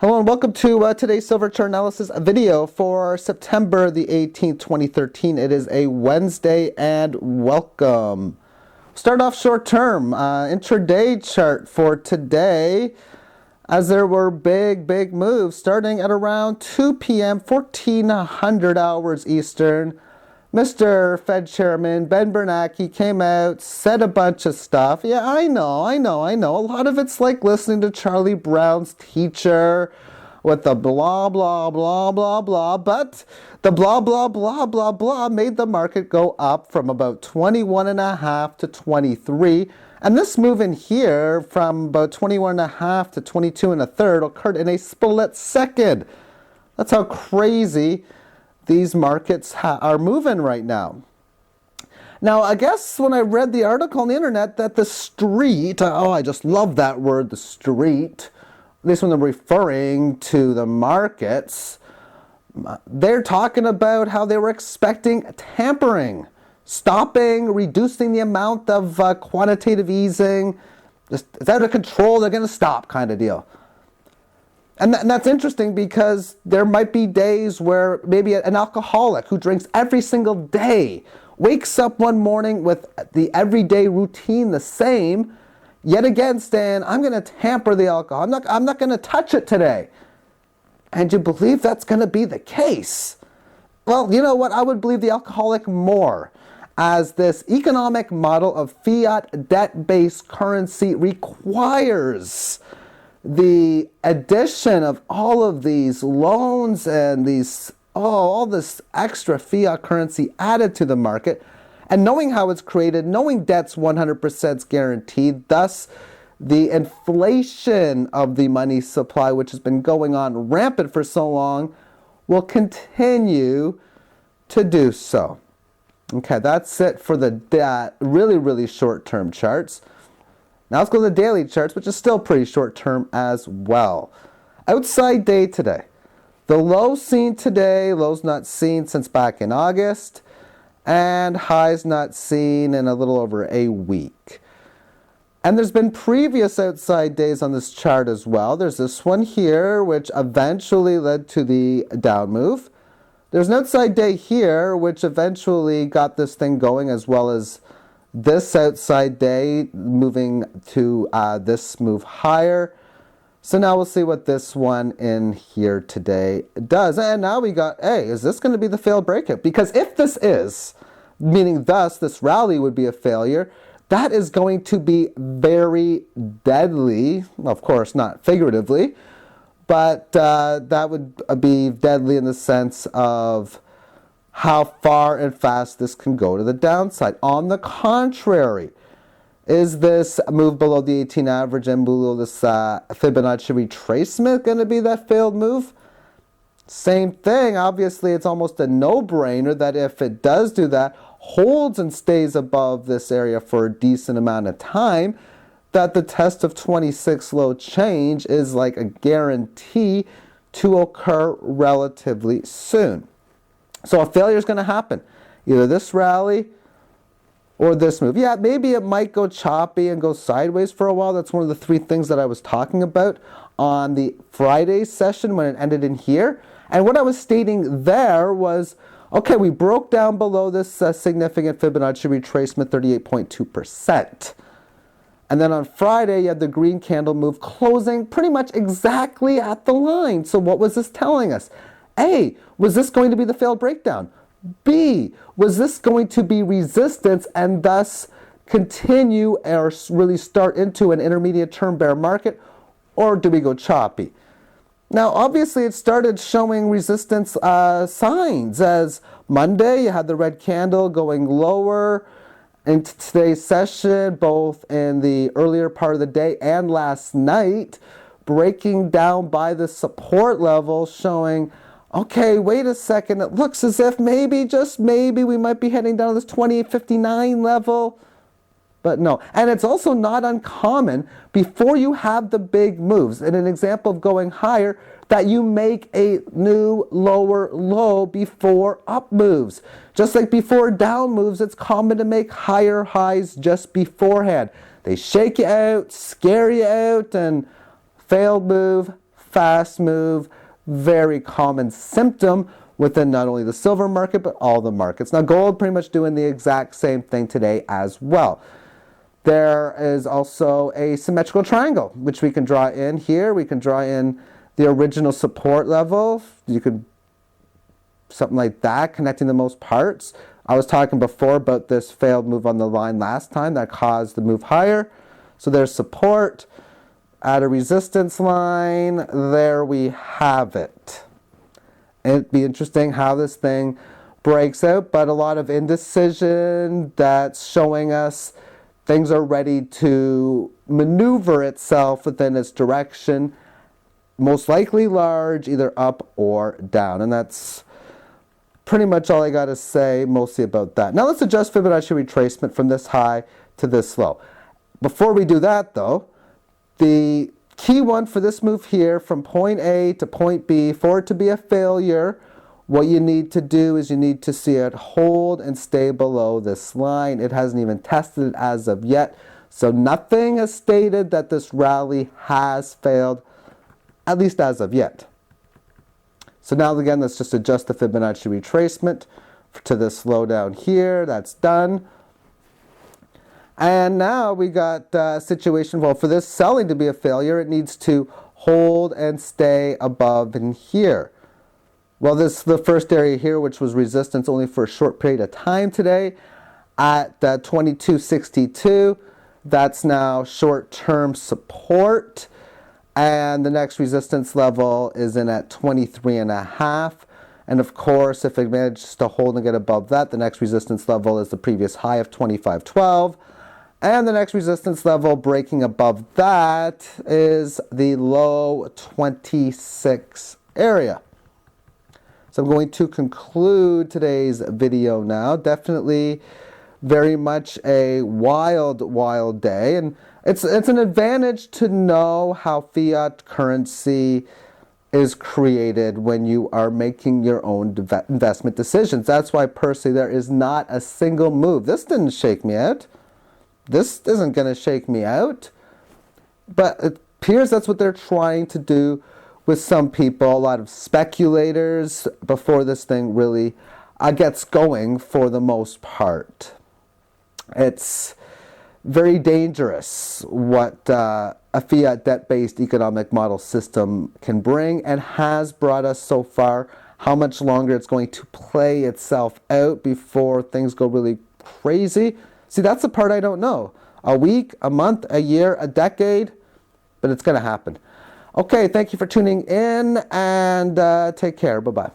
Hello and welcome to today's silver chart analysis video for September the 18th, 2013. It is a Wednesday and welcome. Start off short term, intraday chart for today, as there were big moves starting at around 2 p.m., 1400 hours Eastern. Mr. Fed Chairman Ben Bernanke came out, said a bunch of stuff. Yeah, I know. A lot of it's like listening to Charlie Brown's teacher with the blah, blah, blah, blah, blah. But the blah, blah, blah, blah, blah made the market go up from about 21.5 to 23. And this move in here from about 21.5 to 22.33 occurred in a split second. That's how crazy these markets are moving right now. Now, I guess when I read the article on the internet that the street, I just love that word, the street, at least when they're referring to the markets, they're talking about how they were expecting tampering, stopping, reducing the amount of quantitative easing. Just, it's out of control, they're going to stop kind of deal. And that's interesting because there might be days where maybe an alcoholic who drinks every single day wakes up one morning with the everyday routine the same, yet again saying, I'm going to tamper the alcohol. I'm not going to touch it today. And you believe that's going to be the case? Well, you know what? I would believe the alcoholic more, as this economic model of fiat debt-based currency requires the addition of all of these loans and all this extra fiat currency added to the market, and knowing how it's created, knowing debt's 100% guaranteed, thus the inflation of the money supply, which has been going on rampant for so long, will continue to do so. Okay, that's it for the really short-term charts. Now let's go to the daily charts, which is still pretty short term as well. Outside day today. The low seen today, lows not seen since back in August, and highs not seen in a little over a week. And there's been previous outside days on this chart as well. There's this one here, which eventually led to the down move. There's an outside day here, which eventually got this thing going, as well as this outside day moving to this move higher. So now we'll see what this one in here today does. And now we got, hey, is this going to be the failed breakout? Because if this is, meaning thus this rally would be a failure, that is going to be very deadly. Of course, not figuratively, but that would be deadly in the sense of how far and fast this can go to the downside. On the contrary, is this move below the 18 average and below this Fibonacci retracement going to be that failed move? Same thing. Obviously, it's almost a no-brainer that if it does do that, holds and stays above this area for a decent amount of time, that the test of 26 low change is like a guarantee to occur relatively soon. So a failure is going to happen. Either this rally or this move. Yeah, maybe it might go choppy and go sideways for a while. That's one of the three things that I was talking about on the Friday session when it ended in here. And what I was stating there was, okay, we broke down below this significant Fibonacci retracement, 38.2%. And then on Friday, you had the green candle move closing pretty much exactly at the line. So what was this telling us? A, was this going to be the failed breakdown? B, was this going to be resistance and thus continue or really start into an intermediate term bear market, or do we go choppy? Now, obviously, it started showing resistance signs as Monday, you had the red candle going lower. In today's session, both in the earlier part of the day and last night, breaking down by the support level, showing, okay, wait a second, it looks as if maybe, just maybe, we might be heading down to this 28.59 level. But no. And it's also not uncommon, before you have the big moves, in an example of going higher, that you make a new lower low before up moves. Just like before down moves, it's common to make higher highs just beforehand. They shake you out, scare you out, and failed move, fast move, very common symptom within not only the silver market, but all the markets. Now, gold pretty much doing the exact same thing today as well. There is also a symmetrical triangle, which we can draw in here. We can draw in the original support level. You could, something like that, connecting the most parts. I was talking before about this failed move on the line last time that caused the move higher. So there's support at a resistance line. There we have it. It'd be interesting how this thing breaks out, but a lot of indecision that's showing us things are ready to maneuver itself within its direction, most likely large, either up or down. And that's pretty much all I got to say mostly about that. Now let's adjust Fibonacci retracement from this high to this low. Before we do that though, the key one for this move here from point A to point B, for it to be a failure, what you need to do is you need to see it hold and stay below this line. It hasn't even tested it as of yet. So nothing has stated that this rally has failed, at least as of yet. So now again, let's just adjust the Fibonacci retracement to this low down here. That's done. And now we got a situation, well, for this selling to be a failure, it needs to hold and stay above in here. Well, this is the first area here, which was resistance only for a short period of time today at 2262. That's now short-term support. And the next resistance level is in at 23.5. And of course, if it manages to hold and get above that, the next resistance level is the previous high of 25.12. And the next resistance level breaking above that is the low 26 area. So I'm going to conclude today's video now. Definitely very much a wild day. And it's an advantage to know how fiat currency is created when you are making your own investment decisions. That's why personally there is not a single move. This didn't shake me out. This isn't going to shake me out. But it appears that's what they're trying to do with some people, a lot of speculators, before this thing really gets going for the most part. It's very dangerous what a fiat debt-based economic model system can bring and has brought us so far. How much longer it's going to play itself out before things go really crazy. See, that's the part I don't know. A week, a month, a year, a decade, but it's going to happen. Okay, thank you for tuning in and take care. Bye-bye.